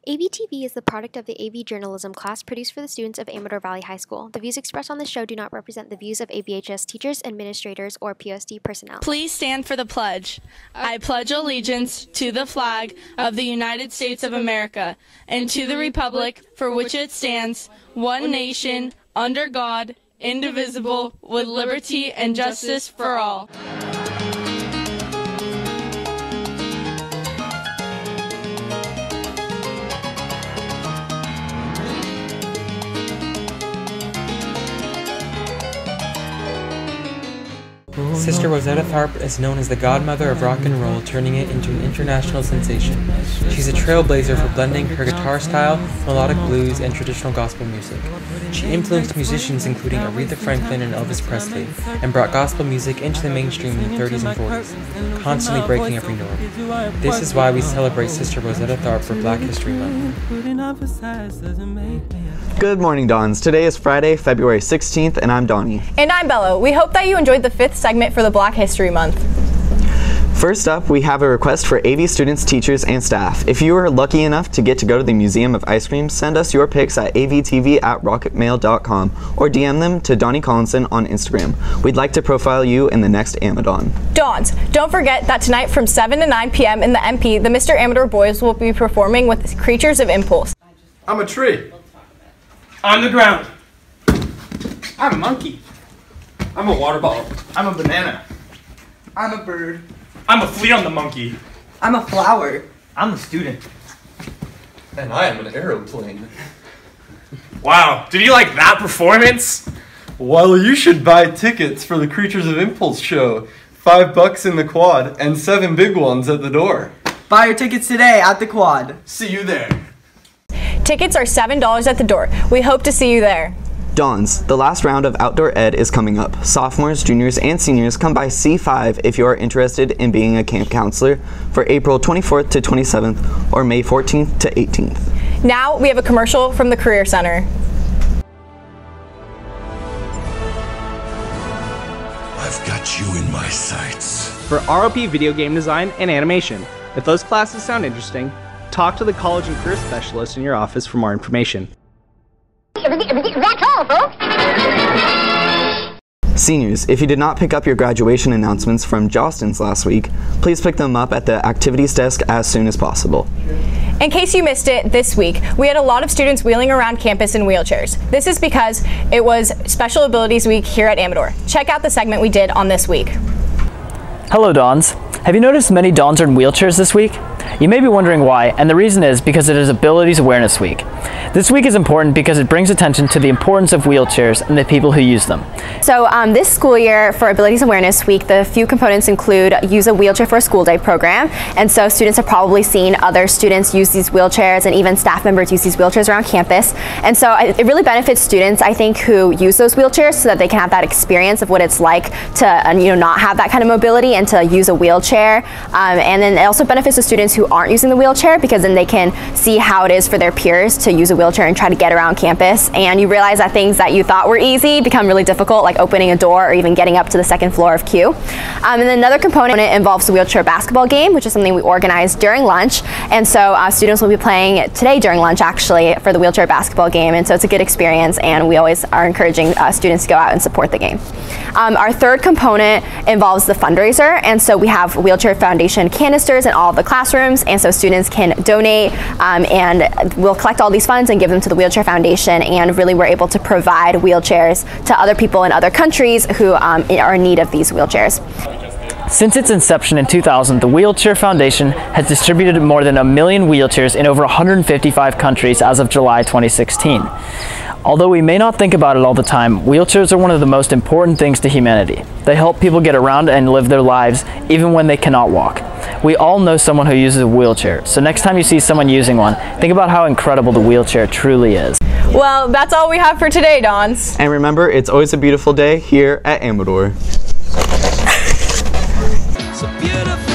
AVtv is the product of the AV journalism class produced for the students of Amador Valley High School. The views expressed on this show do not represent the views of AVHS teachers, administrators, or POSD personnel. Please stand for the pledge. I pledge allegiance to the flag of the United States of America and to the republic for which it stands, one nation, under God, indivisible, with liberty and justice for all. Sister Rosetta Tharpe is known as the godmother of rock and roll, turning it into an international sensation. She's a trailblazer for blending her guitar style, melodic blues, and traditional gospel music. She influenced musicians including Aretha Franklin and Elvis Presley, and brought gospel music into the mainstream in the 30s and 40s, constantly breaking every norm. This is why we celebrate Sister Rosetta Tharpe for Black History Month. Good morning, Dons. Today is Friday, February 16th, and I'm Donnie. And I'm Bella. We hope that you enjoyed the 5th segment for the Black History Month. First up, we have a request for AV students, teachers, and staff. If you are lucky enough to get to go to the Museum of Ice Cream, send us your pics at avtv@rocketmail.com or DM them to Donnie Collinson on Instagram. We'd like to profile you in the next Amadon. Dons, don't forget that tonight from 7 to 9 p.m. in the MP, the Mr. Amador Boys will be performing with Creatures of Impulse. I'm a tree. On the ground. I'm a monkey. I'm a water bottle. I'm a banana. I'm a bird. I'm a flea on the monkey. I'm a flower. I'm a student. And I am an aeroplane. Wow, did you like that performance? Well, you should buy tickets for the Creatures of Impulse show. $5 in the quad and 7 big ones at the door. Buy your tickets today at the quad. See you there. Tickets are $7 at the door. We hope to see you there. Dons, the last round of Outdoor Ed is coming up. Sophomores, juniors, and seniors come by C5 if you are interested in being a camp counselor for April 24th to 27th or May 14th to 18th. Now we have a commercial from the Career Center. I've got you in my sights. For ROP video game design and animation. If those classes sound interesting, talk to the college and career specialist in your office for more information. That's all, folks. Seniors, if you did not pick up your graduation announcements from Jostens last week, please pick them up at the activities desk as soon as possible. In case you missed it, this week, we had a lot of students wheeling around campus in wheelchairs. This is because it was Special Abilities Week here at Amador. Check out the segment we did on this week. Hello, Dons. Have you noticed many Dons are in wheelchairs this week? You may be wondering why, and the reason is because it is Abilities Awareness Week. This week is important because it brings attention to the importance of wheelchairs and the people who use them. So this school year for Abilities Awareness Week, the few components include use a wheelchair for a school day program. And so students have probably seen other students use these wheelchairs and even staff members use these wheelchairs around campus. And so it really benefits students, I think, who use those wheelchairs so that they can have that experience of what it's like to not have that kind of mobility and to use a wheelchair. And then it also benefits the students who aren't using the wheelchair because then they can see how it is for their peers to use a wheelchair and try to get around campus. And you realize that things that you thought were easy become really difficult, like opening a door or even getting up to the second floor of Q. And then another component involves the wheelchair basketball game, which is something we organized during lunch. And so students will be playing today during lunch actually for the wheelchair basketball game. And so it's a good experience and we always are encouraging students to go out and support the game. Our third component involves the fundraiser. And so we have Wheelchair Foundation canisters in all of the classrooms. And so students can donate and we'll collect all these funds and give them to the Wheelchair Foundation, and really we're able to provide wheelchairs to other people in other countries who are in need of these wheelchairs. Since its inception in 2000, the Wheelchair Foundation has distributed more than 1 million wheelchairs in over 155 countries as of July 2016. Although we may not think about it all the time, wheelchairs are one of the most important things to humanity. They help people get around and live their lives even when they cannot walk. We all know someone who uses a wheelchair, so next time you see someone using one, think about how incredible the wheelchair truly is. Well, that's all we have for today, Dons. And remember, it's always a beautiful day here at Amador. So beautiful.